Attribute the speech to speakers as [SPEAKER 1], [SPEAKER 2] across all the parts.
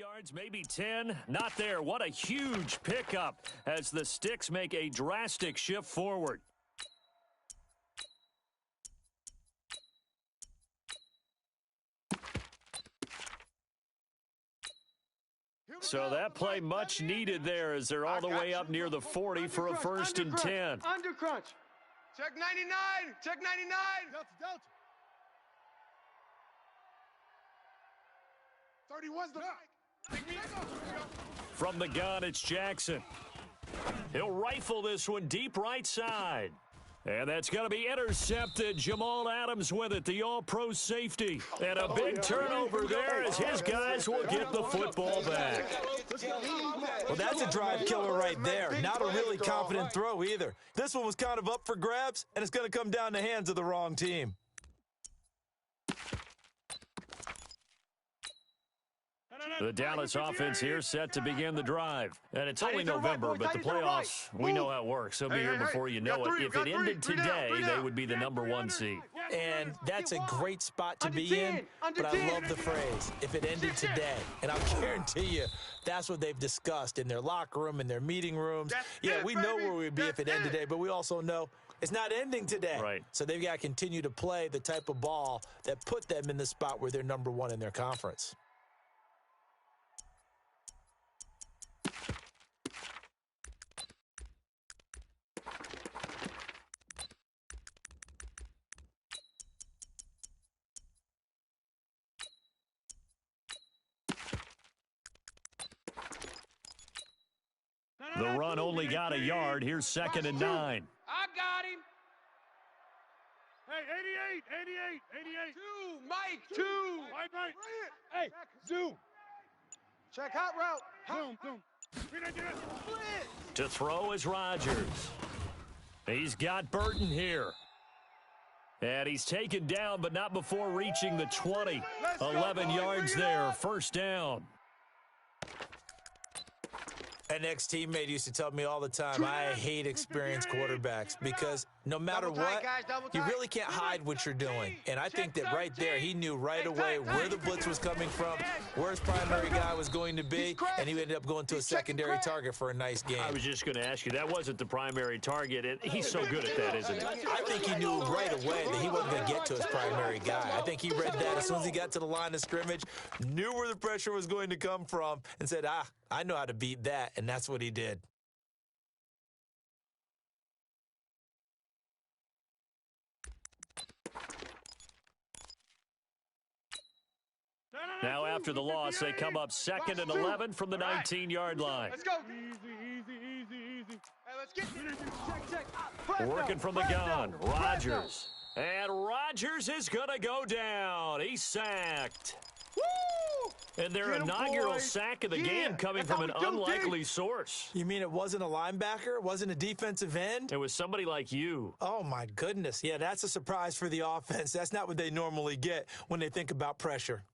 [SPEAKER 1] yards, maybe 10. Not there. What a huge pickup as the Sticks make a drastic shift forward. So that play much needed there as they're all the way up near the 40 for a 1st and 10.
[SPEAKER 2] Under crunch.
[SPEAKER 3] Check 99. Check 99.
[SPEAKER 2] Delta. 31's the
[SPEAKER 1] From the gun, it's Jackson. He'll rifle this one deep right side. And that's going to be intercepted. Jamal Adams with it, the all-pro safety. And a big turnover there as his guys will get the football back.
[SPEAKER 4] Well, that's a drive killer right there. Not a really confident throw either. This one was kind of up for grabs, and it's going to come down the hands of the wrong team.
[SPEAKER 1] The Dallas offense here set to begin the drive. And it's only November, but the playoffs, we know how it works. They'll be here before you know it. If it ended today, they would be the #1 seed.
[SPEAKER 4] And that's a great spot to be in, but I love the phrase, if it ended today. And I'll guarantee you, that's what they've discussed in their locker room, in their meeting rooms. Yeah, we know where we'd be if it ended today, but we also know it's not ending today.
[SPEAKER 1] Right.
[SPEAKER 4] So they've got to continue to play the type of ball that put them in the spot where they're #1 in their conference.
[SPEAKER 1] The run only got a yard. Here's 2nd and 9.
[SPEAKER 3] I got him.
[SPEAKER 2] Hey, 88.
[SPEAKER 3] 2, Mike, 2.
[SPEAKER 2] Mike. Hey, zoom.
[SPEAKER 3] Check hot route.
[SPEAKER 2] Zoom.
[SPEAKER 1] To throw is Rodgers. He's got Burton here. And he's taken down, but not before reaching the 20. 11 yards there, 1st down.
[SPEAKER 4] An ex-teammate used to tell me all the time, I hate experienced quarterbacks because no matter what, you really can't hide what you're doing. And I think that right there, he knew right away where the blitz was coming from, where his primary guy was going to be, and he ended up going to a secondary target for a nice game.
[SPEAKER 1] I was just going to ask you, that wasn't the primary target. And he's so good at that, isn't he?
[SPEAKER 4] I think he knew right away that he wasn't going to get to his primary guy. I think he read that as soon as he got to the line of scrimmage, knew where the pressure was going to come from, and said, I know how to beat that, and that's what he did.
[SPEAKER 1] Now after the loss, they come up 2nd and 11 from the 19-yard line.
[SPEAKER 3] Let's go.
[SPEAKER 2] Easy.
[SPEAKER 3] Hey, let's get check.
[SPEAKER 1] Working from the gun, Rodgers. And Rodgers is going to go down. He's sacked.
[SPEAKER 3] Woo!
[SPEAKER 1] And their inaugural sack of the game coming from an unlikely source.
[SPEAKER 4] You mean it wasn't a linebacker? It wasn't a defensive end?
[SPEAKER 1] It was somebody like you.
[SPEAKER 4] Oh, my goodness. Yeah, that's a surprise for the offense. That's not what they normally get when they think about pressure.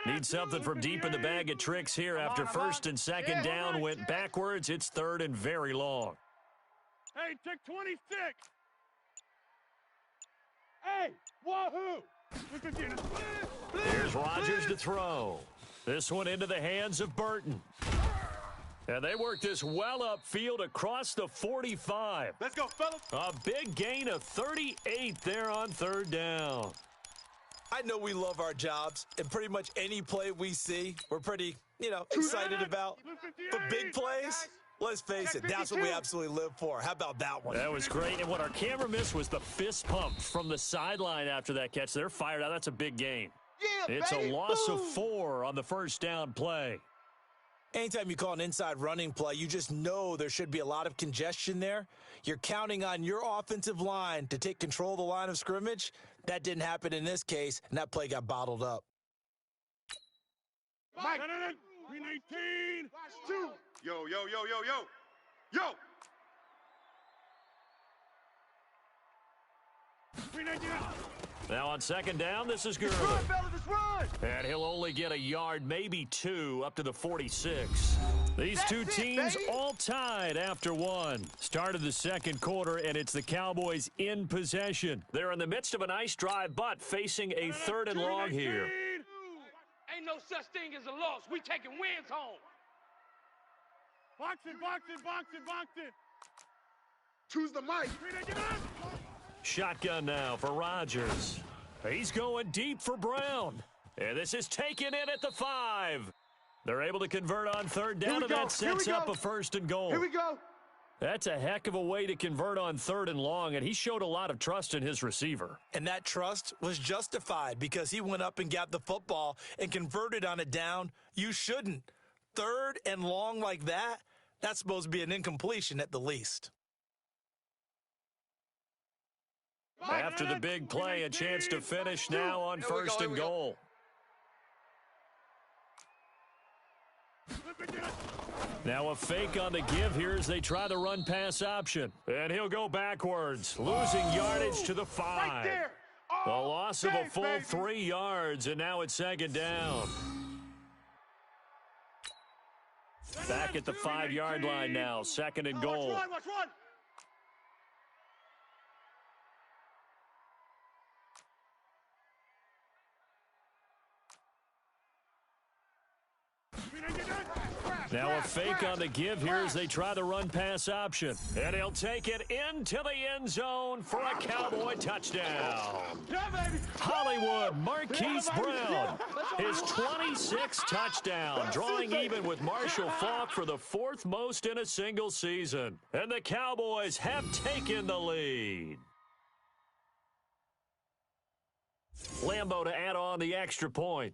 [SPEAKER 1] Need something from deep in the bag of tricks here after 1st and 2nd down went backwards. It's 3rd and very long.
[SPEAKER 2] Hey, check 26. Hey, wahoo.
[SPEAKER 1] Here's Rodgers to throw. This one into the hands of Burton. And they work this well upfield across the 45.
[SPEAKER 2] Let's go, fellas.
[SPEAKER 1] A big gain of 38 there on 3rd down.
[SPEAKER 4] I know we love our jobs, and pretty much any play we see, we're pretty, excited about. But big plays, let's face it, that's what we absolutely live for. How about that one?
[SPEAKER 1] That was great. And what our camera missed was the fist pump from the sideline after that catch. They're fired out. That's a big gain.
[SPEAKER 3] Yeah,
[SPEAKER 1] it's
[SPEAKER 3] baby.
[SPEAKER 1] A loss of 4 on the 1st down play.
[SPEAKER 4] Anytime you call an inside running play, you just know there should be a lot of congestion there. You're counting on your offensive line to take control of the line of scrimmage. That didn't happen in this case, and that play got bottled up.
[SPEAKER 2] Mike, 319.
[SPEAKER 3] Yo.
[SPEAKER 2] 319.
[SPEAKER 1] Now on second down, this is Gervin.
[SPEAKER 3] Run, fellas, let's run.
[SPEAKER 1] And he'll only get a yard, maybe two, up to the 46. These two teams all tied after one. Start of the second quarter, and it's the Cowboys in possession. They're in the midst of a nice drive, but facing a third and long here.
[SPEAKER 5] Ain't no such thing as a loss. We taking wins home.
[SPEAKER 2] Box it, box it, box it, box it.
[SPEAKER 3] Choose the mic.
[SPEAKER 1] Shotgun now for Rodgers. He's going deep for Brown. And this is taken in at the 5. They're able to convert on third down, and that sets up a first and goal.
[SPEAKER 3] Here we go.
[SPEAKER 1] That's a heck of a way to convert on third and long, and he showed a lot of trust in his receiver.
[SPEAKER 4] And that trust was justified because he went up and got the football and converted on it down. You shouldn't. Third and long like that, that's supposed to be an incompletion at the least.
[SPEAKER 1] After the big play, a chance to finish now on first and goal. Now a fake on the give here as they try the run-pass option. And he'll go backwards, losing yardage to the 5.
[SPEAKER 3] Right there.
[SPEAKER 1] A loss of a full 3 yards, and now it's second down. Back at the 5-yard line now, second and goal.
[SPEAKER 3] Watch run.
[SPEAKER 1] Now a fake on the give here as they try the run-pass option. And he'll take it into the end zone for a Cowboy touchdown. Hollywood Marquise Brown, his 26th touchdown, drawing even with Marshall Faulk for the 4th most in a single season. And the Cowboys have taken the lead. Lambo to add on the extra point.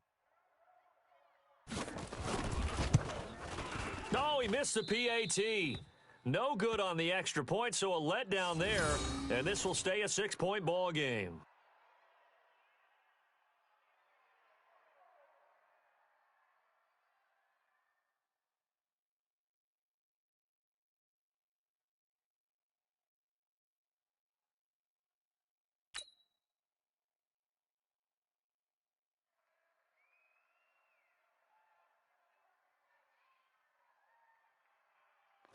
[SPEAKER 1] No, he missed the PAT. No good on the extra point, so a letdown there, and this will stay a 6-point ball game.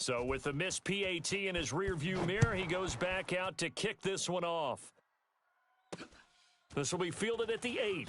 [SPEAKER 1] So with the missed PAT in his rearview mirror, he goes back out to kick this one off. This will be fielded at the 8.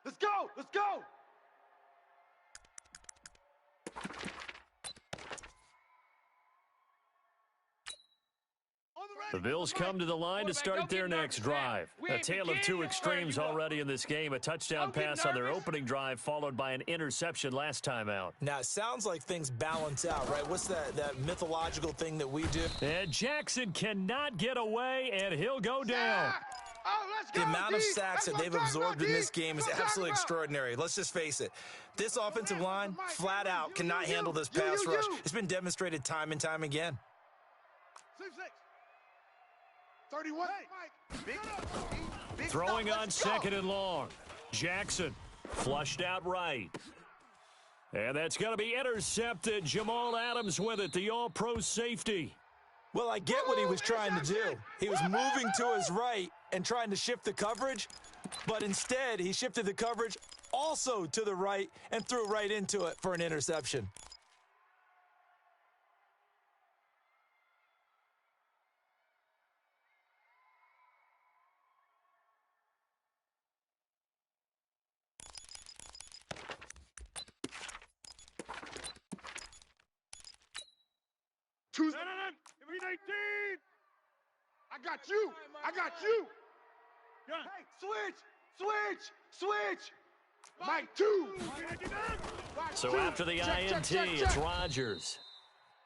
[SPEAKER 3] Let's go. Let's go.
[SPEAKER 1] The Bills come to the line to start their next drive. A tale of two extremes already in this game. A touchdown pass on their opening drive, followed by an interception last time out.
[SPEAKER 4] Now, it sounds like things balance out, right? What's that mythological thing that we do?
[SPEAKER 1] And Jackson cannot get away, and he'll go down.
[SPEAKER 4] The amount of sacks that they've absorbed in this game is absolutely extraordinary. Let's just face it. This offensive line, flat out, cannot handle this pass rush. It's been demonstrated time and time again.
[SPEAKER 3] 31.
[SPEAKER 1] Throwing on second and long. Jackson flushed out right. And that's going to be intercepted. Jamal Adams with it, the all-pro safety.
[SPEAKER 4] Well, I get what he was trying to do. He was moving to his right and trying to shift the coverage, but instead he shifted the coverage also to the right and threw right into it for an interception.
[SPEAKER 3] Choose. Give me 19. I got you. I got you. Hey, switch. Mike 2.
[SPEAKER 1] So after the INT, it's Rodgers.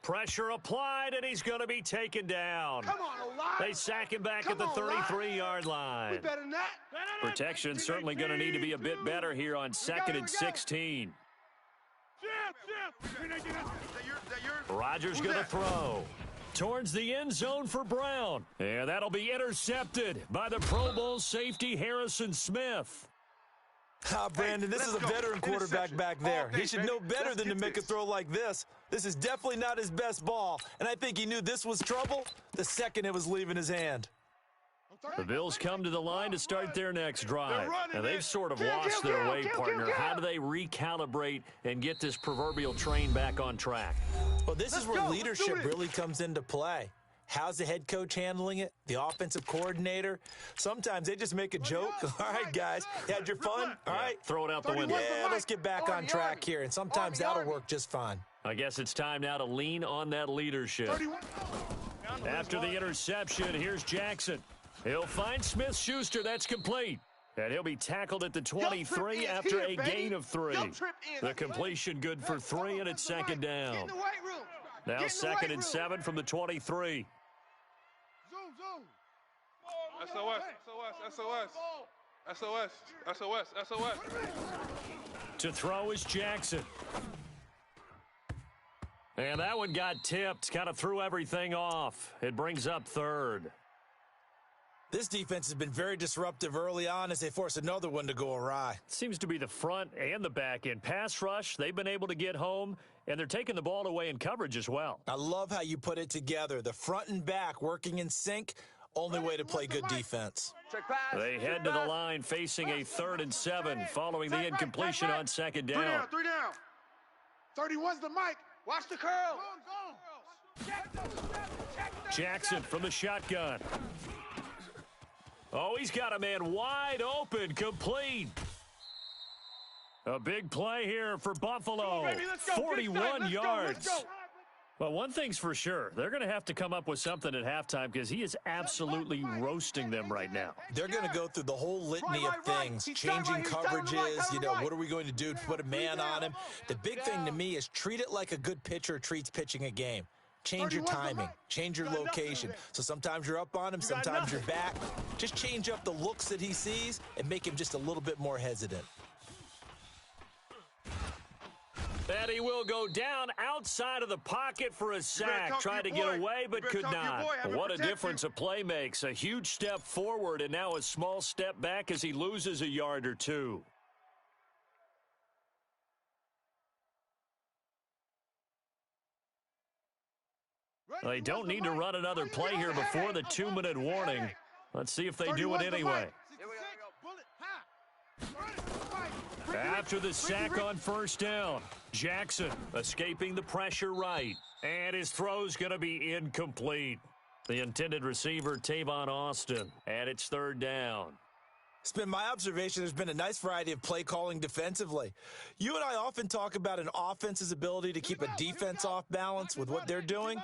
[SPEAKER 1] Pressure applied, and he's going to be taken down.
[SPEAKER 3] Come on, Eli.
[SPEAKER 1] They sack him back at the 33-yard line.
[SPEAKER 3] We better than that.
[SPEAKER 1] Protection's certainly going to need to be a bit better here on 2nd and 16. Rodgers going to throw towards the end zone for Brown. And that'll be intercepted by the Pro Bowl safety Harrison Smith.
[SPEAKER 4] Brandon, this is a veteran quarterback back there. He should know better than to make a throw like this. This is definitely not his best ball, and I think he knew this was trouble the second it was leaving his hand.
[SPEAKER 1] The Bills come to the line to start their next drive. And they've sort of lost their way, partner. How do they recalibrate and get this proverbial train back on track?
[SPEAKER 4] Well, this is where leadership really comes into play. How's the head coach handling it? The offensive coordinator? Sometimes they just make a joke. All right, guys, you had your fun? All right.
[SPEAKER 1] Throw it out the window.
[SPEAKER 4] Yeah, let's get back on track here, and sometimes that'll work just fine.
[SPEAKER 1] I guess it's time now to lean on that leadership. After the interception, here's Jackson. He'll find Smith-Schuster. That's complete. And he'll be tackled at the 23 after a gain of 3. The completion good for 3, and it's second down. Now 2nd and 7 from the 23.
[SPEAKER 2] SOS.
[SPEAKER 1] To throw is Jackson. And that one got tipped. Kind of threw everything off. It brings up 3rd.
[SPEAKER 4] This defense has been very disruptive early on as they force another one to go awry.
[SPEAKER 1] Seems to be the front and the back end. Pass rush, they've been able to get home, and they're taking the ball away in coverage as well.
[SPEAKER 4] I love how you put it together. The front and back working in sync, only way to play good defense.
[SPEAKER 1] They head to the line facing a 3rd and 7 following the incompletion on 2nd down.
[SPEAKER 3] 3 down. 31's the mic. Watch the curl.
[SPEAKER 1] Jackson from the shotgun. Oh, he's got a man wide open, complete. A big play here for Buffalo. 41 yards. Well, one thing's for sure. They're going to have to come up with something at halftime because he is absolutely roasting them right now.
[SPEAKER 4] They're going to go through the whole litany of things, changing coverages, what are we going to do to put a man on him? The big thing to me is treat it like a good pitcher treats pitching a game. Change your timing, change your location. So sometimes you're up on him, sometimes you're back. Just change up the looks that he sees and make him just a little bit more hesitant.
[SPEAKER 1] And he will go down outside of the pocket for a sack. Tried to get away, but could not. What a difference a play makes. A huge step forward and now a small step back as he loses a yard or 2. They don't need to run another play here before the 2-minute warning. Let's see if they do it anyway. After the sack on 1st down, Jackson escaping the pressure right. And his throw's going to be incomplete. The intended receiver, Tavon Austin. And it's 3rd down.
[SPEAKER 4] It's been my observation there's been a nice variety of play calling defensively. You and I often talk about an offense's ability to keep a defense off balance with what they're doing.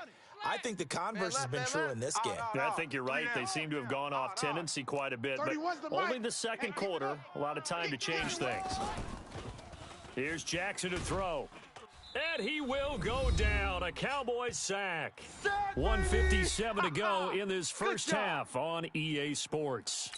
[SPEAKER 4] I think the converse has been true in this game.
[SPEAKER 1] I think you're right. They seem to have gone off tendency quite a bit, but only the 2nd quarter. A lot of time to change things. Here's Jackson to throw. And he will go down. A Cowboys sack. 1:57 to go in this first half on EA Sports.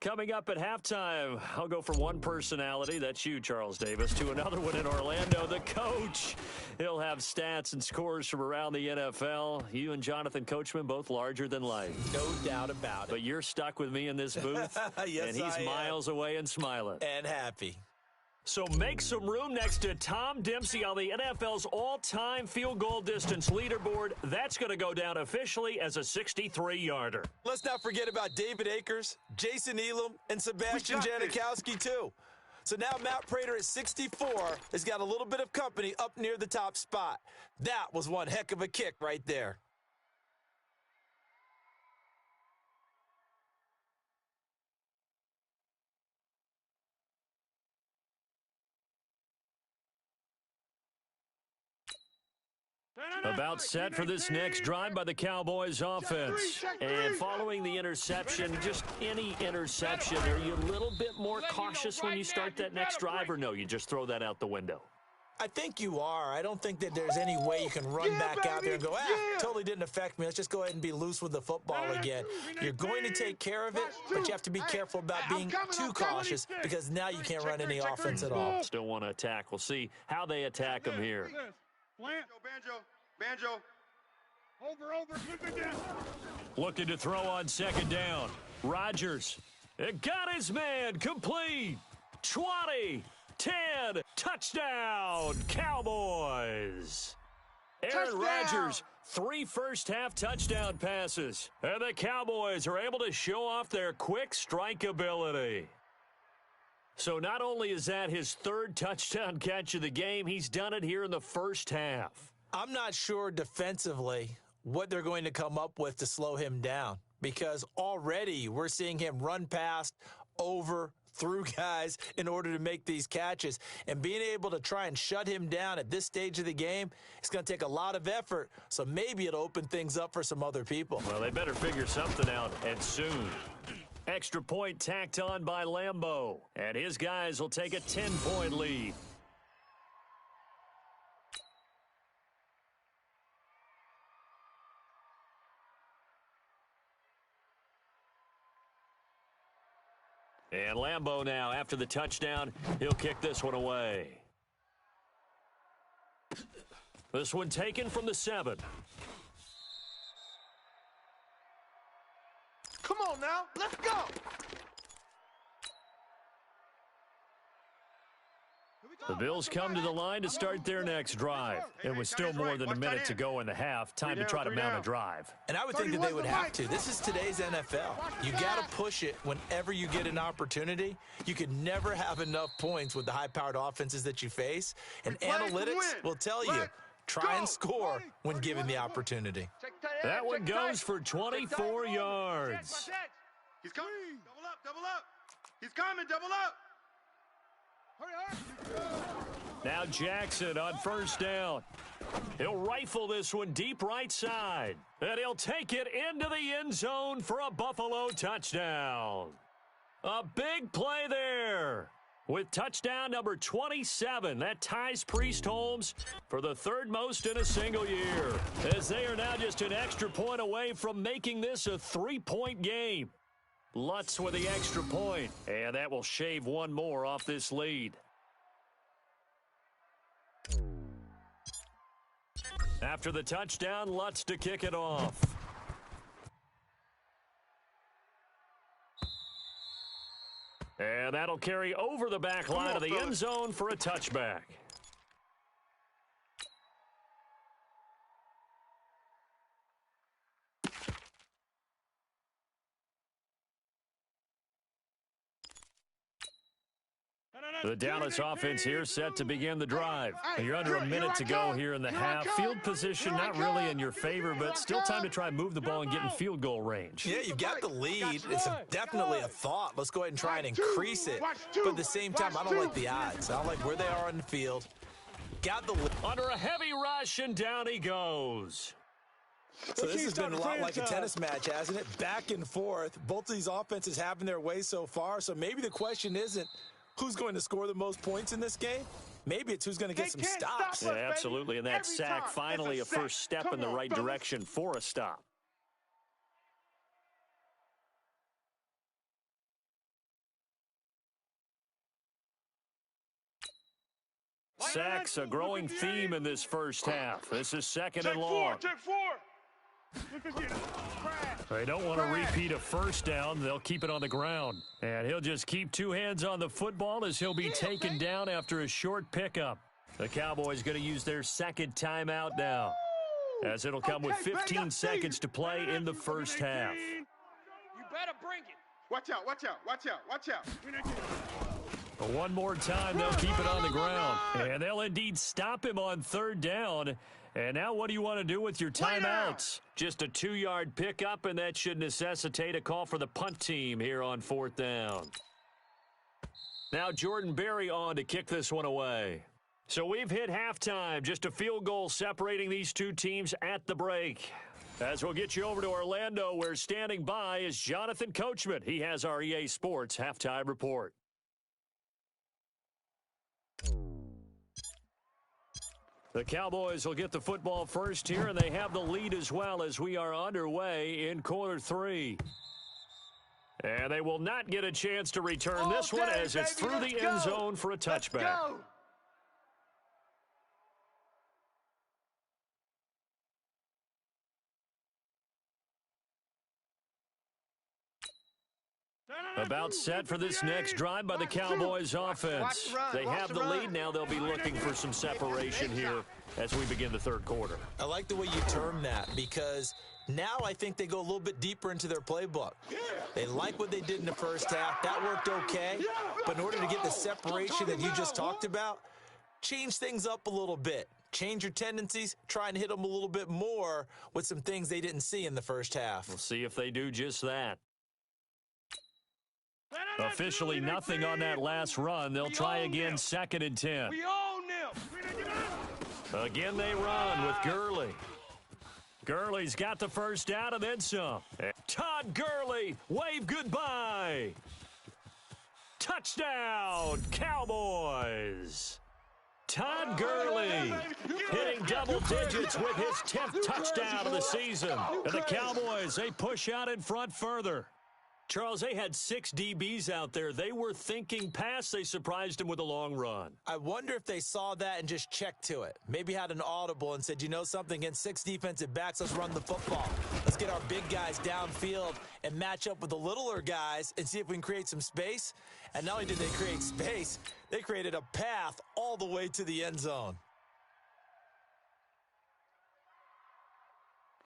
[SPEAKER 1] Coming up at halftime, I'll go from one personality, that's you, Charles Davis, to another one in Orlando, the coach. He'll have stats and scores from around the NFL. You and Jonathan Coachman, both larger than life.
[SPEAKER 4] No doubt about it.
[SPEAKER 1] But you're stuck with me in this booth,
[SPEAKER 4] yes,
[SPEAKER 1] and he's miles away and smiling.
[SPEAKER 4] And happy.
[SPEAKER 1] So make some room next to Tom Dempsey on the NFL's all-time field goal distance leaderboard. That's going to go down officially as a 63-yarder.
[SPEAKER 4] Let's not forget about David Akers, Jason Elam, and Sebastian Janikowski, too. So now Matt Prater at 64 has got a little bit of company up near the top spot. That was one heck of a kick right there.
[SPEAKER 1] About set for this next drive by the Cowboys offense. And following the interception, just any interception, are you a little bit more cautious when you start that next drive, or no, you just throw that out the window?
[SPEAKER 4] I think you are. I don't think that there's any way you can run back out there and go, totally didn't affect me. Let's just go ahead and be loose with the football again. You're going to take care of it, but you have to be careful about being too cautious because now you can't run any offense at all.
[SPEAKER 1] Still want to attack. We'll see how they attack them here.
[SPEAKER 3] Banjo.
[SPEAKER 2] Over, flip it down.
[SPEAKER 1] Looking to throw on second down. Rodgers. It got his man complete. 20, 10, touchdown, Cowboys. Aaron Rodgers, 3 first-half touchdown passes. And the Cowboys are able to show off their quick strike ability. So not only is that his 3rd touchdown catch of the game, he's done it here in the first half.
[SPEAKER 4] I'm not sure defensively what they're going to come up with to slow him down because already we're seeing him run past, over, through guys in order to make these catches. And being able to try and shut him down at this stage of the game, it's going to take a lot of effort. So maybe it'll open things up for some other people.
[SPEAKER 1] Well, they better figure something out, and soon. Extra point tacked on by Lambeau. And his guys will take a 10-point lead. And Lambeau now, after the touchdown, he'll kick this one away. This one taken from the 7.
[SPEAKER 3] Come on now, let's go.
[SPEAKER 1] The Bills come to the line to start their next drive. It was still more than a minute to go in the half. Time to try to mount a drive.
[SPEAKER 4] And I would think that they would have to. This is today's NFL. You got to push it whenever you get an opportunity. You can never have enough points with the high-powered offenses that you face. And analytics will tell you, try and score when given the opportunity.
[SPEAKER 1] That one goes for 24 yards.
[SPEAKER 3] He's coming. Double up. He's coming, double up.
[SPEAKER 1] Now Jackson on first down. He'll rifle this one deep right side. And he'll take it into the end zone for a Buffalo touchdown. A big play there. With touchdown number 27, that ties Priest Holmes for the 3rd most in a single year. As they are now just an extra point away from making this a 3-point game. Lutz with the extra point, and that will shave one more off this lead. After the touchdown, Lutz to kick it off. And that'll carry over the back line of the end zone for a touchback. The Dallas offense here set to begin the drive. You're under a minute to go here in the half. Field position not really in your favor, but still time to try and move the ball and get in field goal range.
[SPEAKER 4] Yeah, you've got the lead. It's definitely a thought. Let's go ahead and try and increase it. But at the same time, I don't like the odds. I don't like where they are on the field. Got the lead.
[SPEAKER 1] Under a heavy rush, and down he goes.
[SPEAKER 4] So this has been a lot like a tennis match, hasn't it? Back and forth. Both of these offenses having their way so far. So maybe the question isn't who's going to score the most points in this game. Maybe it's who's going to get some stops.
[SPEAKER 1] Yeah, absolutely. And that sack finally a first step in the right direction for a stop. Sacks, a growing theme in this first half. This is second and long.
[SPEAKER 2] Take four.
[SPEAKER 1] They don't want to repeat a first down. They'll keep it on the ground. And he'll just keep two hands on the football as he'll be taken down after a short pickup. The Cowboys going to use their second timeout now, as it'll come with 15 seconds to play in the first half.
[SPEAKER 5] You better bring it.
[SPEAKER 3] Watch out.
[SPEAKER 1] One more time, they'll keep it on the ground. And they'll indeed stop him on third down. And now what do you want to do with your timeouts? Just a 2-yard pickup, and that should necessitate a call for the punt team here on fourth down. Now Jordan Berry on to kick this one away. So we've hit halftime, just a field goal separating these two teams at the break. As we'll get you over to Orlando, where standing by is Jonathan Coachman. He has our EA Sports halftime report. The Cowboys will get the football first here, and they have the lead as well as we are underway in quarter 3. And they will not get a chance to return this one as it's through the end zone for a touchback. About set for this next drive by the Cowboys offense. They have the lead now. They'll be looking for some separation here as we begin the third quarter.
[SPEAKER 4] I like the way you term that, because now I think they go a little bit deeper into their playbook. They like what they did in the first half. That worked okay. But in order to get the separation that you just talked about, change things up a little bit. Change your tendencies, try and hit them a little bit more with some things they didn't see in the first half.
[SPEAKER 1] We'll see if they do just that. Officially nothing on that last run. They'll try again, 2nd and 10.
[SPEAKER 5] We own them.
[SPEAKER 1] Again they run with Gurley. Gurley's got the first down and then some. Todd Gurley, wave goodbye. Touchdown, Cowboys. Todd Gurley hitting double digits with his 10th touchdown of the season. And the Cowboys, they push out in front further. Charles, they had 6 DBs out there. They were thinking pass. They surprised him with a long run.
[SPEAKER 4] I wonder if they saw that and just checked to it. Maybe had an audible and said, you know something, against 6 defensive backs, let's run the football. Let's get our big guys downfield and match up with the littler guys and see if we can create some space. And not only did they create space, they created a path all the way to the end zone.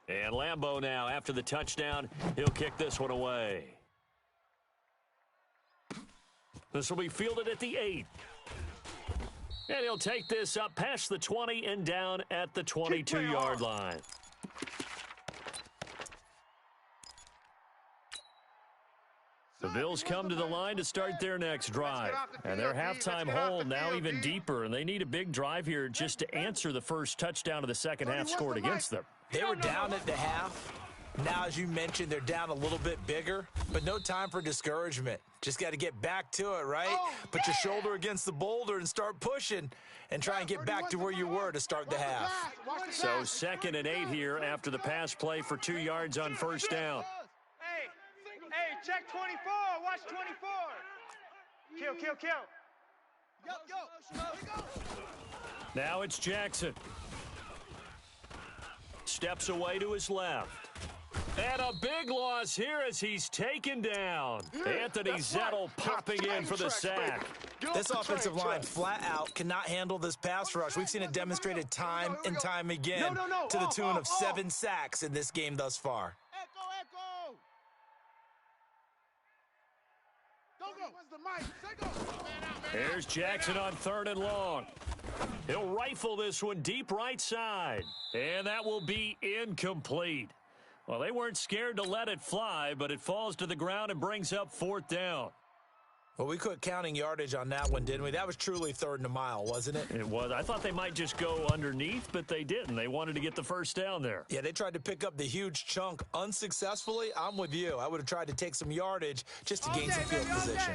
[SPEAKER 1] And Lambeau now, after the touchdown, he'll kick this one away. This will be fielded at the 8. And he'll take this up past the 20 and down at the 22-yard line. The Bills come to the line to start their next drive. And their halftime hole now even deeper. And they need a big drive here just to answer the first touchdown of the second half scored against them.
[SPEAKER 4] They were down at the half. Now, as you mentioned, they're down a little bit bigger, but no time for discouragement. Just got to get back to it, right? Put your shoulder against the boulder and start pushing and try and get back to where you were to start the half.
[SPEAKER 1] So 2nd and 8 here after the pass play for 2 yards on first down.
[SPEAKER 2] Hey, check 24. Watch 24. Kill. Go.
[SPEAKER 1] Now it's Jackson. Steps away to his left. And a big loss here as he's taken down. Anthony Zettel popping in for the sack.
[SPEAKER 4] This offensive line flat out cannot handle this pass rush. We've seen it demonstrated time and time again to the tune of 7 sacks in this game thus far.
[SPEAKER 1] Here's Jackson on 3rd and long. He'll rifle this one deep right side. And that will be incomplete. Well, they weren't scared to let it fly, but it falls to the ground and brings up 4th down.
[SPEAKER 4] Well, we quit counting yardage on that one, didn't we? That was truly 3rd and a mile, wasn't it?
[SPEAKER 1] It was. I thought they might just go underneath, but they didn't. They wanted to get the first down there.
[SPEAKER 4] Yeah, they tried to pick up the huge chunk unsuccessfully. I'm with you. I would have tried to take some yardage just to gain some field position.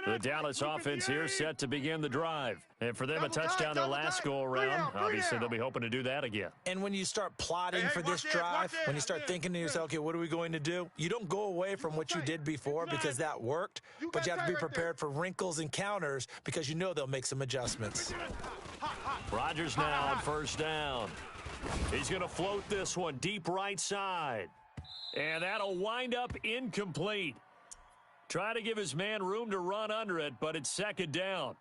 [SPEAKER 1] The Dallas offense here set to begin the drive. And for them, a touchdown their last go-around. Obviously, they'll be hoping to do that again.
[SPEAKER 4] And when you start plotting for this drive, when you start thinking to yourself, okay, what are we going to do? You don't go away from what you did before because that worked, but you have to be prepared for wrinkles and counters because you know they'll make some adjustments.
[SPEAKER 1] Rodgers now on first down. He's going to float this one deep right side. And that'll wind up incomplete. Trying to give his man room to run under it, but it's second down.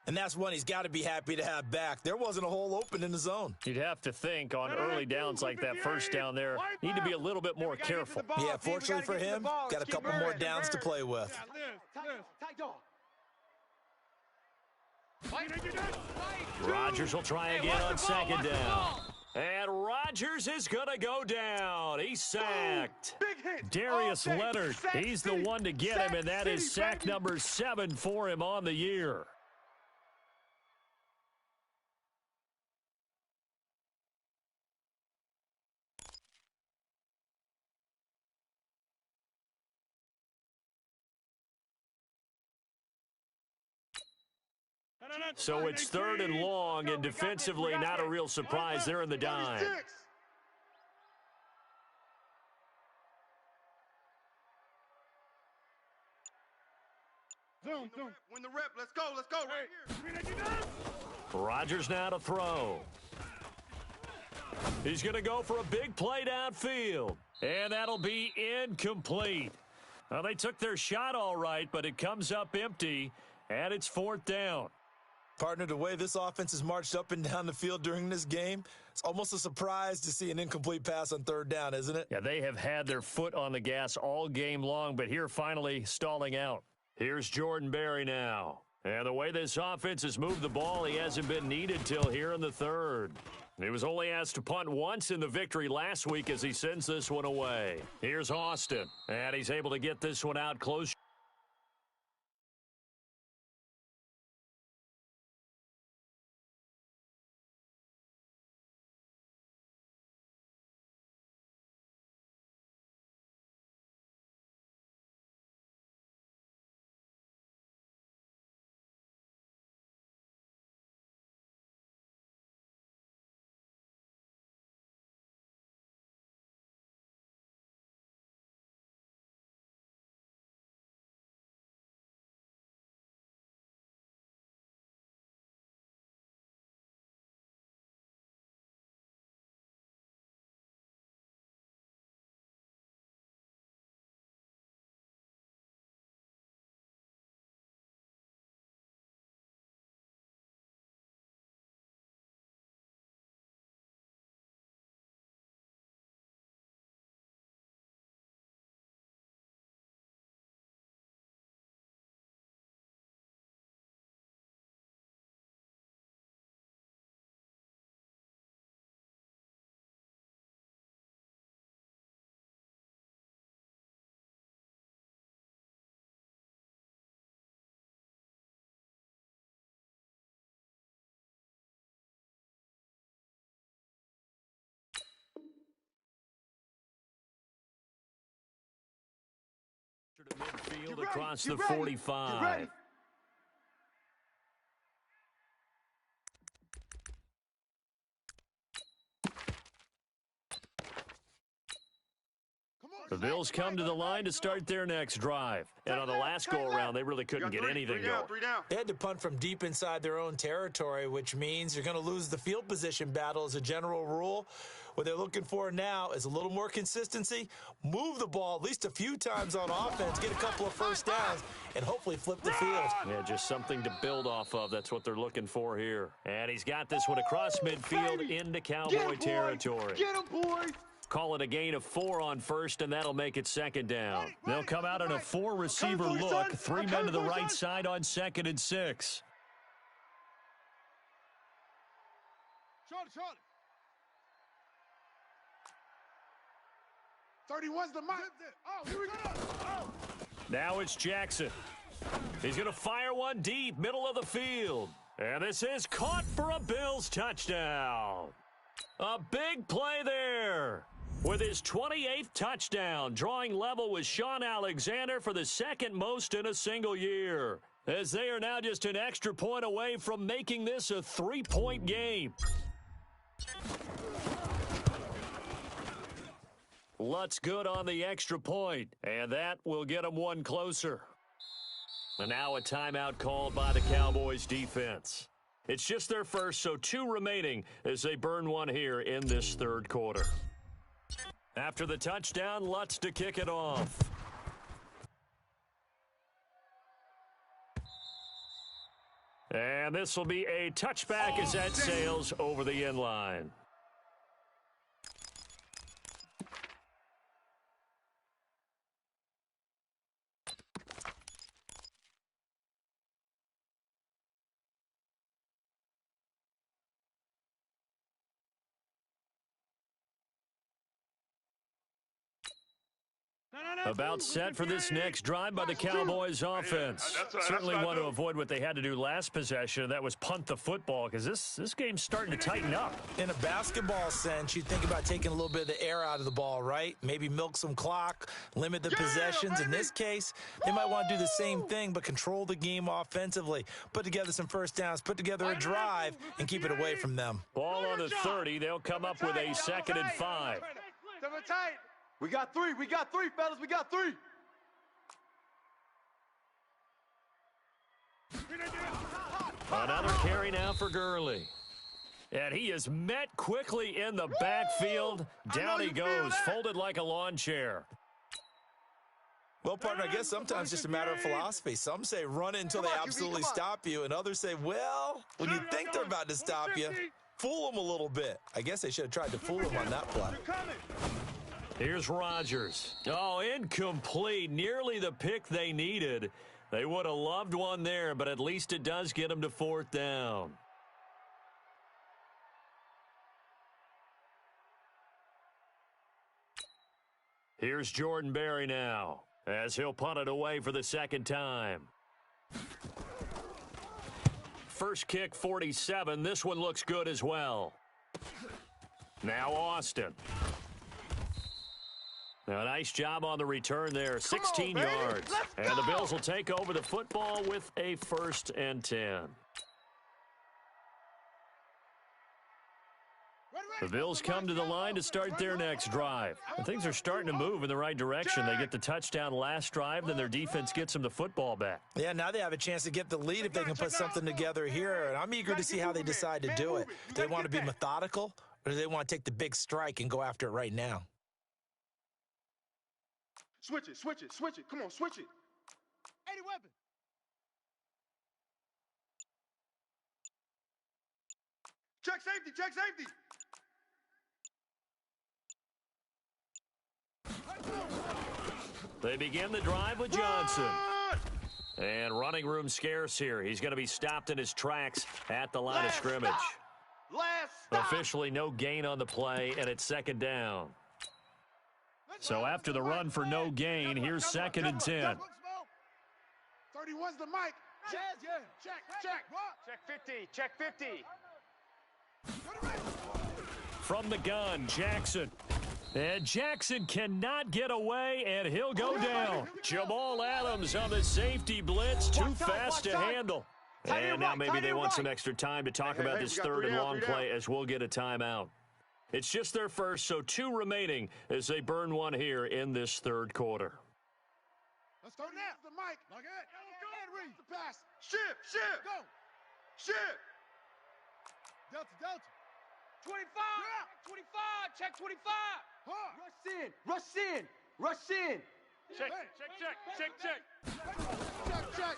[SPEAKER 4] And that's one he's got to be happy to have back. There wasn't a hole open in the zone.
[SPEAKER 1] You'd have to think on early downs like that first down there, need to be a little bit more careful.
[SPEAKER 4] Yeah, fortunately for him, got a couple more downs to play with.
[SPEAKER 1] Rodgers will try again on second down. And Rodgers is going to go down. He's sacked. Darius Leonard, he's the one to get him, and that is sack number 7 for him on the year. So it's 3rd and long, and defensively not a real surprise. They're in the dime.
[SPEAKER 3] Win the rep. Let's go right here.
[SPEAKER 1] Rodgers now to throw. He's going to go for a big play downfield, and that'll be incomplete. Well, they took their shot all right, but it comes up empty, and it's 4th down.
[SPEAKER 4] Partner, the way this offense has marched up and down the field during this game, it's almost a surprise to see an incomplete pass on 3rd down, isn't it?
[SPEAKER 1] Yeah, they have had their foot on the gas all game long, but here finally stalling out. Here's Jordan Berry now. And the way this offense has moved the ball, he hasn't been needed till here in the 3rd. He was only asked to punt once in the victory last week as he sends this one away. Here's Austin, and he's able to get this one out close. To midfield across the 45. The Bills come to the line to start their next drive. And on the last go-around, they really couldn't get anything going.
[SPEAKER 4] They had to punt from deep inside their own territory, which means you're going to lose the field position battle as a general rule. What they're looking for now is a little more consistency, move the ball at least a few times on offense, get a couple of first downs, and hopefully flip the field.
[SPEAKER 1] Yeah, just something to build off of. That's what they're looking for here. And he's got this one across midfield into Cowboy territory.
[SPEAKER 3] Get him, boys!
[SPEAKER 1] Call it a gain of 4 on first, and that'll make it 2nd down. They'll come out in a 4-receiver look, 3 men to the right side on 2nd and 6.
[SPEAKER 3] Short. 31's the mic. Oh, here we go. Oh.
[SPEAKER 1] Now it's Jackson. He's going to fire one deep, middle of the field. And this is caught for a Bills touchdown. A big play there. with his 28th touchdown, drawing level with Sean Alexander for the second most in a single year, as they are now just an extra point away from making this a 3-point game. Lutz good on the extra point, and that will get them one closer. And now a timeout called by the Cowboys defense. It's just their first, so 2 remaining as they burn one here in this third quarter. After the touchdown, Lutz to kick it off. And this will be a touchback as that sails over the end line. About set for this next drive by the Cowboys offense. Certainly want to avoid what they had to do last possession. That was punt the football, because this game's starting to tighten up.
[SPEAKER 4] In a basketball sense, you think about taking a little bit of the air out of the ball, right? Maybe milk some clock, limit the possessions. In this case, they might want to do the same thing, but control the game offensively. Put together some first downs, put together a drive, and keep it away from them.
[SPEAKER 1] Ball on the 30. They'll come up with a 2nd and 5.
[SPEAKER 3] We got 3, fellas, we got 3.
[SPEAKER 1] Another carry now for Gurley. And he is met quickly in the backfield. Down he goes, folded like a lawn chair.
[SPEAKER 4] Well, partner, I guess sometimes it's just a matter of philosophy. Some say run it until they absolutely stop you, and others say, well, when you think they're about to stop you, fool them a little bit. I guess they should have tried to fool him on that play.
[SPEAKER 1] Here's Rodgers. Oh, incomplete. Nearly the pick they needed. They would have loved one there, but at least it does get them to 4th down. Here's Jordan Berry now, as he'll punt it away for the 2nd time. First kick, 47. This one looks good as well. Now Austin. A nice job on the return there, 16 yards. And the Bills will take over the football with a 1st and 10. The Bills come to the line to start their next drive. And things are starting to move in the right direction. They get the touchdown last drive, then their defense gets them the football back.
[SPEAKER 4] Yeah, now they have a chance to get the lead if they can put something together here. And I'm eager to see how they decide to do it. Do they want to be methodical, or do they want to take the big strike and go after it right now?
[SPEAKER 3] Switch it. Come on, switch it. 80 weapon. Check safety.
[SPEAKER 1] They begin the drive with Johnson. And running room scarce here. He's going to be stopped in his tracks at the line of scrimmage. Officially no gain on the play, and it's 2nd down. So after the run for no gain, here's 2nd and 10.
[SPEAKER 3] 31's the mic. Check 50.
[SPEAKER 1] From the gun, Jackson. And Jackson cannot get away, and he'll go down. Jamal Adams on the safety blitz, too fast to handle. And now maybe they want some extra time to talk about this 3rd and long play, as we'll get a timeout. It's just their first, so 2 remaining as they burn one here in this 3rd quarter.
[SPEAKER 3] Let's start now. The mic. Henry. The pass. Shift. Go. Shift. Delta.
[SPEAKER 5] 25. 25. Check 25.
[SPEAKER 3] Rush in.
[SPEAKER 5] Check.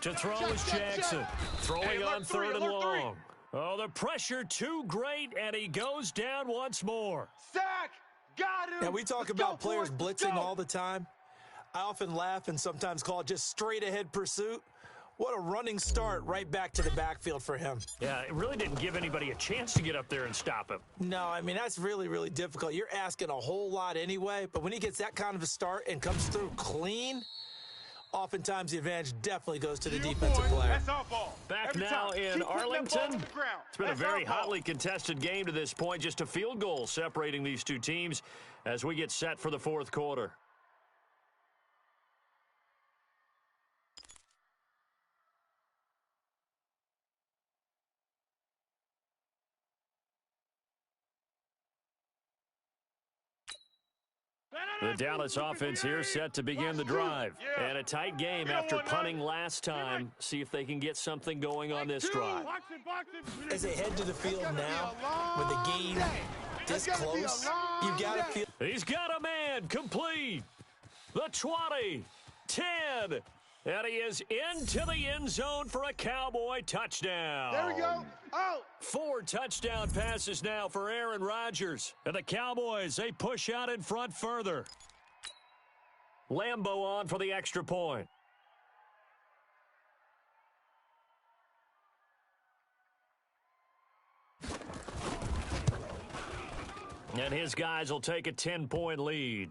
[SPEAKER 1] To throw is Jackson. Throwing on 3rd and long. Oh, the pressure too great, and he goes down once more.
[SPEAKER 3] Sack! Got him!
[SPEAKER 4] Now, we talk about players blitzing all the time. I often laugh and sometimes call it just straight-ahead pursuit. What a running start right back to the backfield for him.
[SPEAKER 1] Yeah, it really didn't give anybody a chance to get up there and stop him.
[SPEAKER 4] No, I mean, that's really, really difficult. You're asking a whole lot anyway, but when he gets that kind of a start and comes through clean, oftentimes the advantage definitely goes to the defensive player.
[SPEAKER 2] That's our ball.
[SPEAKER 1] Back
[SPEAKER 2] Every
[SPEAKER 1] now
[SPEAKER 2] time.
[SPEAKER 1] in
[SPEAKER 2] Keep putting that ball
[SPEAKER 1] Arlington.
[SPEAKER 2] on the ground.
[SPEAKER 1] It's been a
[SPEAKER 2] That's
[SPEAKER 1] very
[SPEAKER 2] our ball.
[SPEAKER 1] hotly contested game to this point. Just a field goal separating these two teams as we get set for the fourth quarter. The Dallas offense here set to begin the drive. And a tight game after punting last time. See if they can get something going on this drive.
[SPEAKER 4] As they head to the field now, with the game this close, you've got to feel...
[SPEAKER 1] He's got a man complete. The 20, 10, and he is into the end zone for a Cowboy touchdown.
[SPEAKER 3] There we go. Oh.
[SPEAKER 1] 4 touchdown passes now for Aaron Rodgers. And the Cowboys, they push out in front further. Lambeau on for the extra point. And his guys will take a 10-point lead.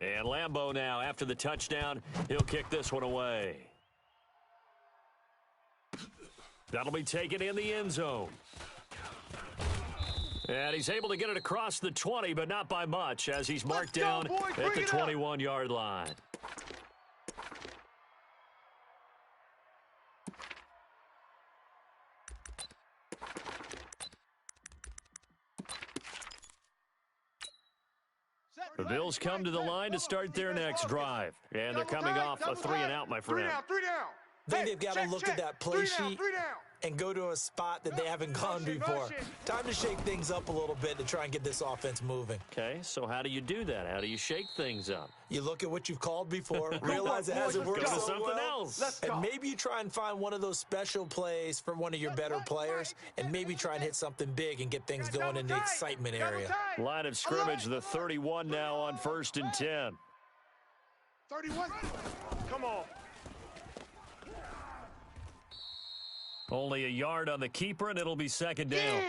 [SPEAKER 1] And Lambeau now, after the touchdown, he'll kick this one away. That'll be taken in the end zone. And he's able to get it across the 20, but not by much, as he's marked down at the 21-yard line. The Bills come to the line to start their next drive. And they're coming off a 3-and-out, my friend.
[SPEAKER 3] Three down.
[SPEAKER 4] I think they've got to look at that play sheet and go to a spot that they haven't gone before. Time to shake things up a little bit to try and get this offense moving.
[SPEAKER 1] Okay, so how do you do that? How do you shake things up?
[SPEAKER 4] You look at what you've called before, realize it hasn't worked
[SPEAKER 1] Go to
[SPEAKER 4] so
[SPEAKER 1] something
[SPEAKER 4] well,
[SPEAKER 1] else.
[SPEAKER 4] and maybe you try and find one of those special plays from one of your better players, and maybe try and hit something big and get things going in the excitement area.
[SPEAKER 1] Line of scrimmage, the 31 now on 1st and 10.
[SPEAKER 3] 31.
[SPEAKER 2] Come on.
[SPEAKER 1] Only a yard on the keeper, and it'll be second down.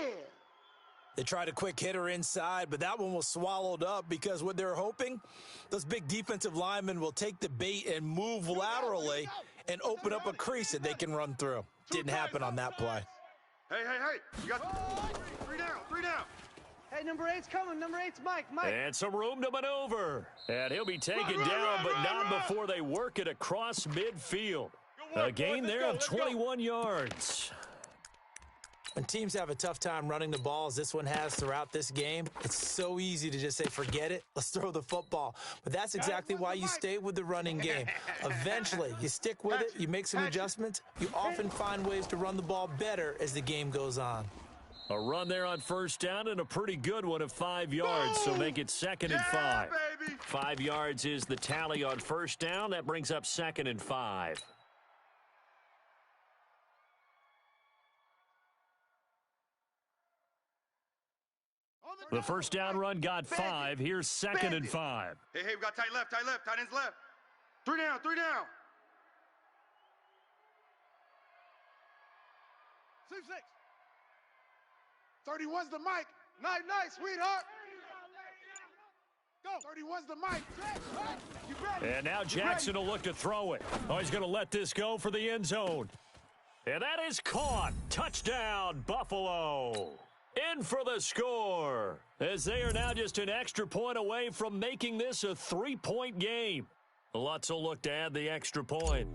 [SPEAKER 4] They tried a quick hitter inside, but that one was swallowed up because what they're hoping, those big defensive linemen will take the bait and move laterally and open up a crease that they can run through. Didn't happen on that play.
[SPEAKER 3] Hey. You got 3 down.
[SPEAKER 6] Hey, number 8's coming. Number 8's Mike.
[SPEAKER 1] And some room to maneuver. And he'll be taken down, but not before they work it across midfield. A gain there of 21 yards.
[SPEAKER 4] When teams have a tough time running the ball, as this one has throughout this game, it's so easy to just say, forget it, let's throw the football. But that's exactly why you stay with the running game. Eventually, you stick with it, you make some adjustments, you often find ways to run the ball better as the game goes on.
[SPEAKER 1] A run there on 1st down and a pretty good one of 5 yards, so make it 2nd and 5. 5 yards is the tally on 1st down. That brings up 2nd and 5. The 1st down run got 5. Here's 2nd and 5.
[SPEAKER 3] Hey, we got tight left, tight ends left. 3 down. 6. 31's the mic. Nice, sweetheart. Go. 31's the mic.
[SPEAKER 1] And now Jackson will look to throw it. Oh, he's going to let this go for the end zone. And that is caught. Touchdown, Buffalo. In for the score, as they are now just an extra point away from making this a 3-point game. Lutz will look to add the extra point.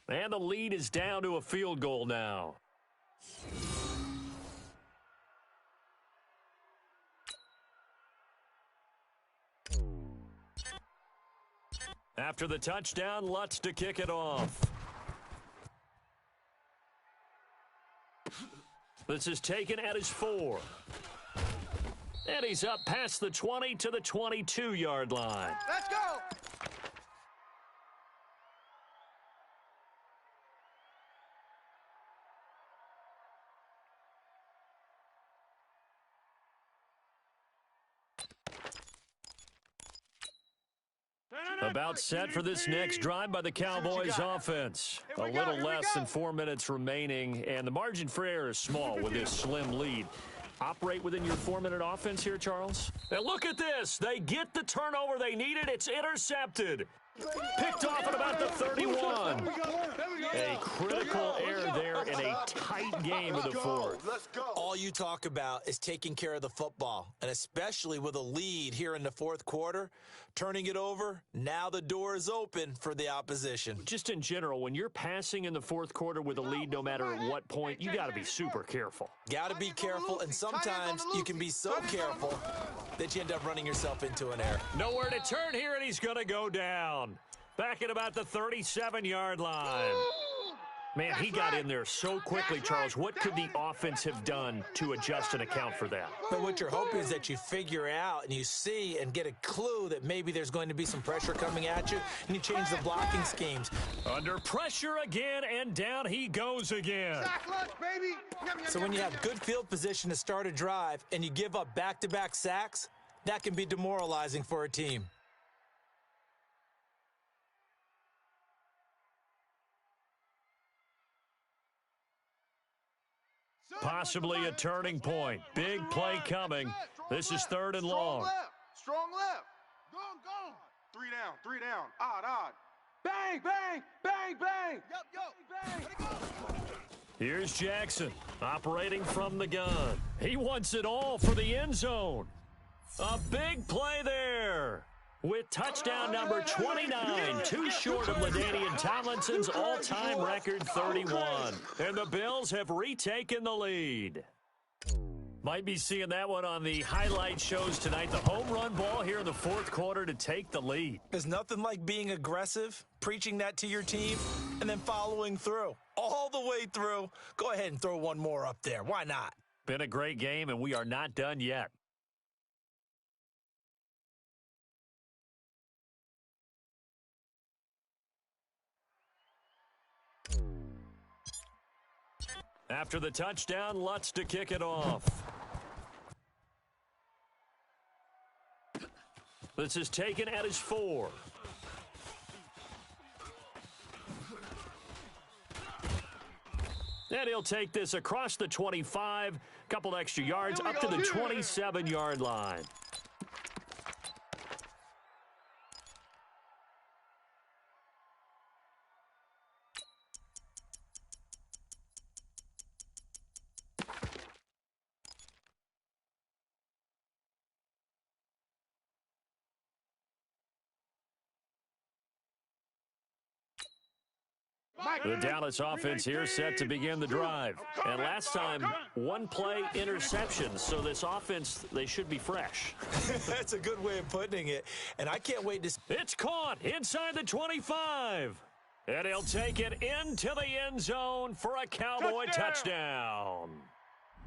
[SPEAKER 1] And the lead is down to a field goal now. After the touchdown, Lutz to kick it off. This is taken at his 4. And he's up past the 20 to the 22-yard line.
[SPEAKER 3] Let's go.
[SPEAKER 1] About set for this next drive by the Cowboys offense. A little less than 4 minutes remaining, and the margin for error is small with this slim lead. Operate within your 4-minute offense here, Charles. And look at this. They get the turnover they needed. It's intercepted. Picked off at about the 31. A critical error there in a tight game of the fourth.
[SPEAKER 4] All you talk about is taking care of the football, and especially with a lead here in the fourth quarter, turning it over, now the door is open for the opposition.
[SPEAKER 1] Just in general, when you're passing in the fourth quarter with a lead, no matter at what point, you got to be super careful.
[SPEAKER 4] Got to be careful, and sometimes you can be so careful that you end up running yourself into an error.
[SPEAKER 1] Nowhere to turn here, and he's going to go down. Back at about the 37-yard line. Man, he got in there so quickly, Charles. What could the offense have done to adjust and account for that?
[SPEAKER 4] But what you're hoping is that you figure out and you see and get a clue that maybe there's going to be some pressure coming at you, and you change the blocking schemes.
[SPEAKER 1] Under pressure again, and down he goes again.
[SPEAKER 4] So when you have good field position to start a drive and you give up back-to-back sacks, that can be demoralizing for a team.
[SPEAKER 1] Possibly a turning point. Big play coming. This is 3rd and long.
[SPEAKER 3] Strong left. Go. 3 down. Odd.
[SPEAKER 6] Bang, bang, bang, bang.
[SPEAKER 3] Bang.
[SPEAKER 1] Here's Jackson operating from the gun. He wants it all for the end zone. A big play there. With touchdown number 29, too short of LaDainian Tomlinson's all-time record 31. And the Bills have retaken the lead. Might be seeing that one on the highlight shows tonight. The home run ball here in the fourth quarter to take the lead.
[SPEAKER 4] There's nothing like being aggressive, preaching that to your team, and then following through. All the way through. Go ahead and throw one more up there. Why not?
[SPEAKER 1] Been a great game, and we are not done yet. After the touchdown, Lutz to kick it off. This is taken at his 4. And he'll take this across the 25, couple extra yards up to the 27-yard line. The Dallas offense here set to begin the drive. And last time, one play interception. So this offense, they should be fresh.
[SPEAKER 4] That's a good way of putting it. And I can't wait to...
[SPEAKER 1] It's caught inside the 25. And he'll take it into the end zone for a Cowboy touchdown.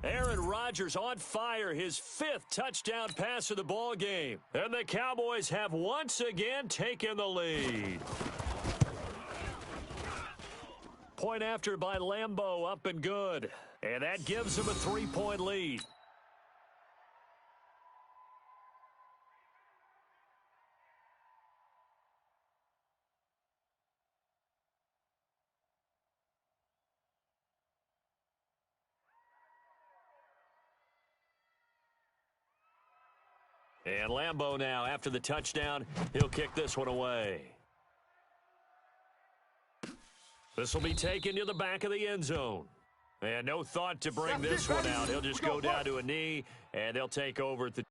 [SPEAKER 1] Aaron Rodgers on fire, his 5th touchdown pass of the ball game. And the Cowboys have once again taken the lead. Point after by Lambeau, up and good. And that gives him a 3-point lead. And Lambeau now, after the touchdown, he'll kick this one away. This will be taken to the back of the end zone. And no thought to bring this one out. He'll just go down to a knee, and they'll take over at the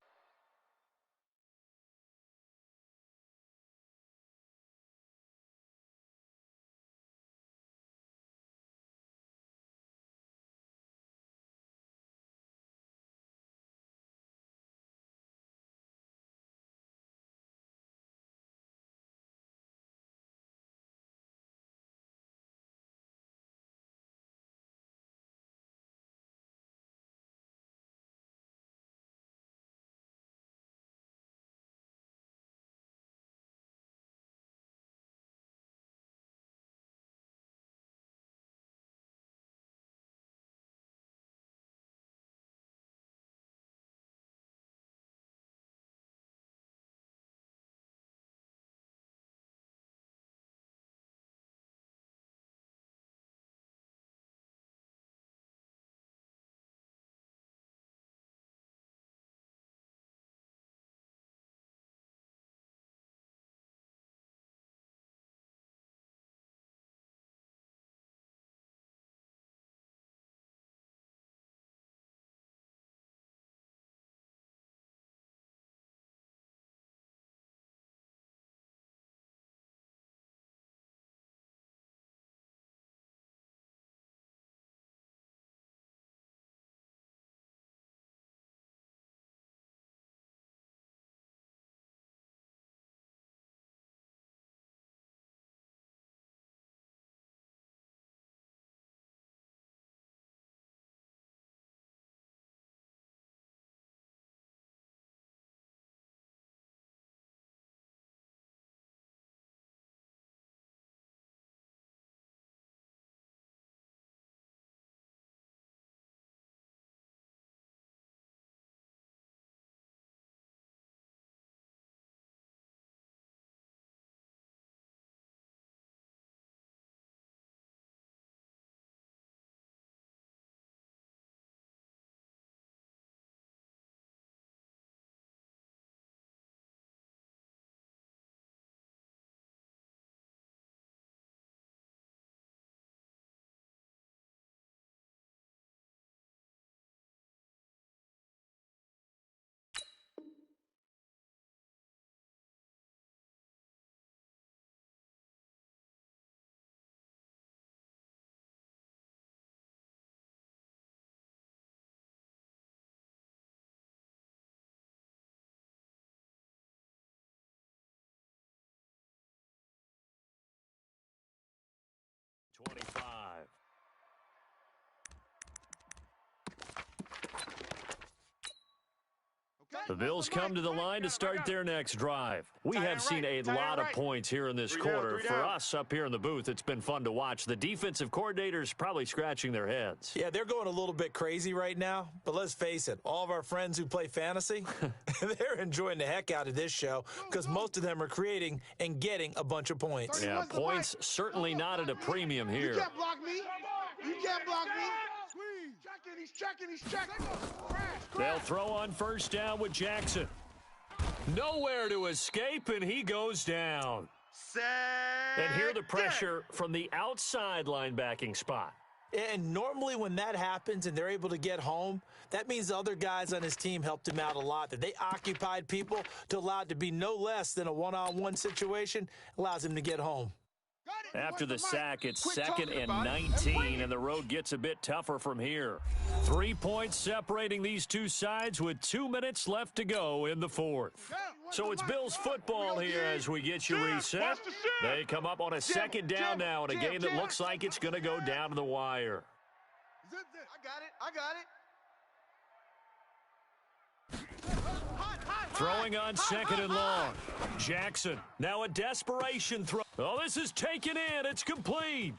[SPEAKER 1] The Bills come to the line to start their next drive. We have seen a lot of points here in this quarter. For us up here in the booth, it's been fun to watch. The defensive coordinators probably scratching their heads.
[SPEAKER 4] Yeah, they're going a little bit crazy right now, but let's face it, all of our friends who play fantasy, they're enjoying the heck out of this show because most of them are creating and getting a bunch of points.
[SPEAKER 1] Yeah, points certainly not at a premium here.
[SPEAKER 3] You can't block me. You can't block me. He's checking.
[SPEAKER 1] They'll throw on first down with Jackson. Nowhere to escape, and he goes down. And here the pressure from the outside linebacking spot.
[SPEAKER 4] And normally when that happens and they're able to get home, that means the other guys on his team helped him out a lot. That they occupied people to allow it to be no less than a one-on-one situation allows him to get home.
[SPEAKER 1] After the sack, it's 2nd and 19, and the road gets a bit tougher from here. 3 points separating these two sides with 2 minutes left to go in the fourth. So it's Bills football here as we get you reset. They come up on a 2nd down now in a game that looks like it's going to go down to the wire.
[SPEAKER 3] I got it.
[SPEAKER 1] Throwing on 2nd and long. Jackson, now a desperation throw. Oh, this is taken in. It's complete.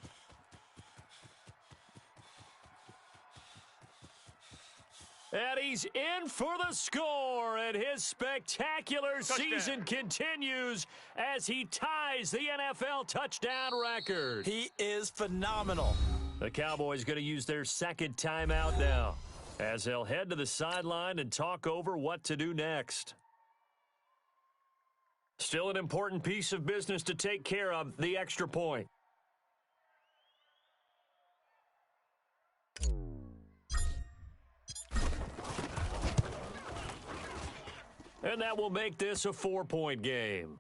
[SPEAKER 1] And he's in for the score, and his spectacular season continues as he ties the NFL touchdown record.
[SPEAKER 4] He is phenomenal.
[SPEAKER 1] The Cowboys going to use their 2nd timeout now as they'll head to the sideline and talk over what to do next. Still an important piece of business to take care of, the extra point. And that will make this a 4-point game.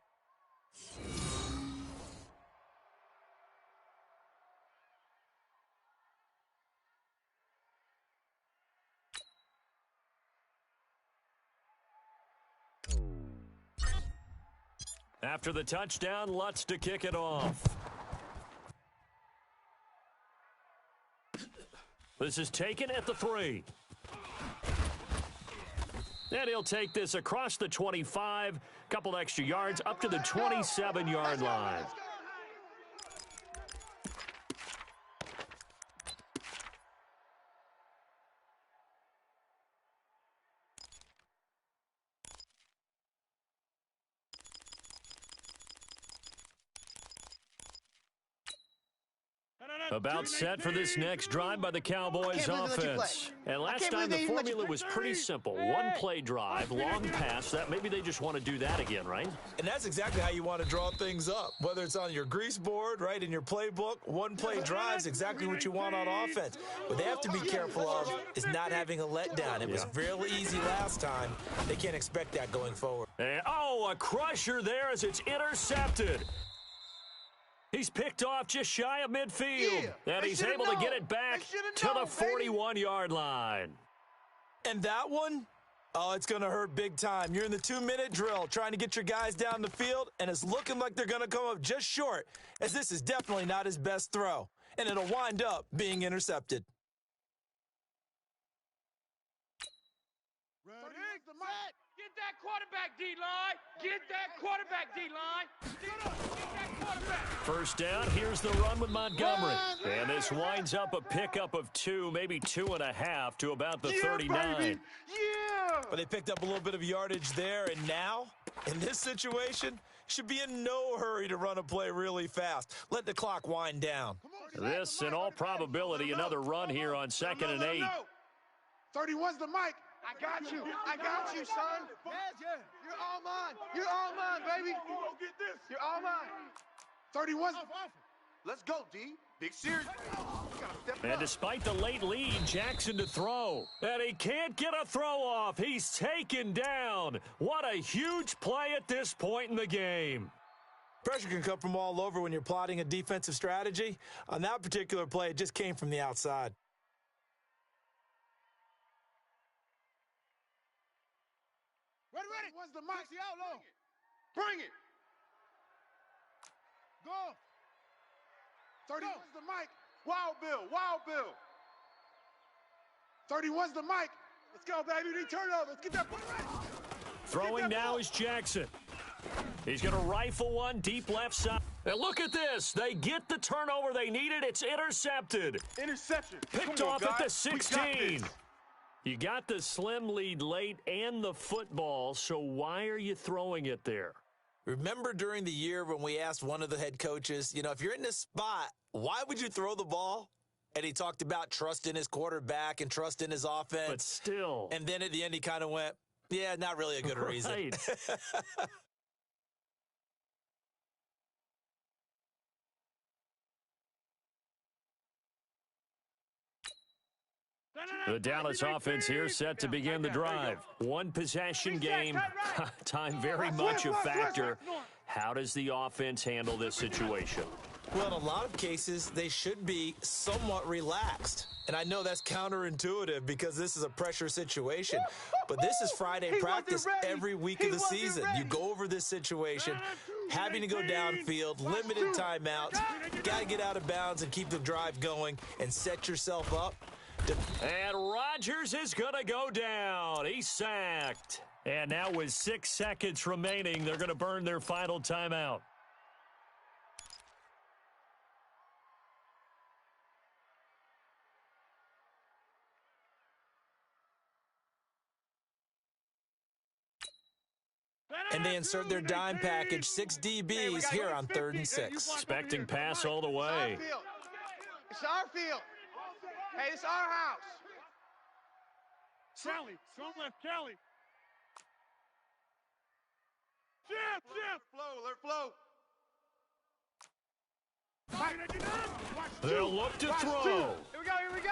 [SPEAKER 1] After the touchdown, Lutz to kick it off. This is taken at the 3. And he'll take this across the 25, couple extra yards up to the 27-yard line. About set for this next drive by the Cowboys offense. And last time the formula was pretty simple. One play drive, long pass. That maybe they just want to do that again, right?
[SPEAKER 4] And that's exactly how you want to draw things up. Whether it's on your grease board, right, in your playbook, one play drive is exactly what you want on offense. What they have to be careful of is not having a letdown. It was fairly easy last time. They can't expect that going forward.
[SPEAKER 1] And, a crusher there as it's intercepted. He's picked off just shy of midfield, and he's able to get it back to the 41-yard line.
[SPEAKER 4] And that one, it's going to hurt big time. You're in the 2-minute drill trying to get your guys down the field, and it's looking like they're going to come up just short, as this is definitely not his best throw, and it'll wind up being intercepted.
[SPEAKER 5] Get that quarterback, D-line. Get that quarterback, D-line. Get that quarterback.
[SPEAKER 1] First down, here's the run with Montgomery. And this winds up a pickup of 2, maybe 2.5 to about the 39.
[SPEAKER 3] Baby. Yeah!
[SPEAKER 4] But they picked up a little bit of yardage there, and now, in this situation, should be in no hurry to run a play really fast. Let the clock wind down.
[SPEAKER 1] This, in all probability, another run here on 2nd and 8.
[SPEAKER 3] 31's the mic. I got you, son. Yes. You're all mine, baby. You're all mine. 31's. Let's go, D. Big series.
[SPEAKER 1] And despite the late lead, Jackson to throw. And he can't get a throw off. He's taken down. What a huge play at this point in the game.
[SPEAKER 4] Pressure can come from all over when you're plotting a defensive strategy. On that particular play, it just came from the outside.
[SPEAKER 3] Ready. What's the mic? The outlaw. Bring it. Go. 31's the mic. Wild Bill. 31's the mic. Let's go, baby. We turn over. Let's get that play right.
[SPEAKER 1] Throwing now is Jackson. He's going to rifle one deep left side. And look at this. They get the turnover they needed. It's intercepted.
[SPEAKER 2] Interception.
[SPEAKER 1] Picked
[SPEAKER 2] Come on,
[SPEAKER 1] off at the
[SPEAKER 2] guys.
[SPEAKER 1] 16. You got the slim lead late and the football, so why are you throwing it there?
[SPEAKER 4] Remember during the year when we asked one of the head coaches, if you're in this spot, why would you throw the ball? And he talked about trust in his quarterback and trust in his offense.
[SPEAKER 1] But still.
[SPEAKER 4] And then at the end he kind of went, yeah, not really a good reason.
[SPEAKER 1] Right. The Dallas offense here set to begin the drive. One possession game. Time very much a factor. How does the offense handle this situation?
[SPEAKER 4] Well, in a lot of cases, they should be somewhat relaxed. And I know that's counterintuitive because this is a pressure situation. But this is Friday practice every week of the season. You go over this situation, having to go downfield, limited timeouts, got to get out of bounds and keep the drive going and set yourself up.
[SPEAKER 1] And Rodgers is going to go down. He's sacked. And now with 6 seconds remaining, they're going to burn their final timeout.
[SPEAKER 4] And they insert their dime package, 6 DBs here on 3rd and 6.
[SPEAKER 1] Expecting pass all the way.
[SPEAKER 3] It's our field. Hey, it's our house.
[SPEAKER 2] Kelly, some left Kelly. Chip.
[SPEAKER 3] Flow.
[SPEAKER 1] They'll look to throw.
[SPEAKER 3] Here we go.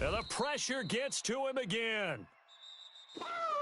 [SPEAKER 1] And the pressure gets to him again.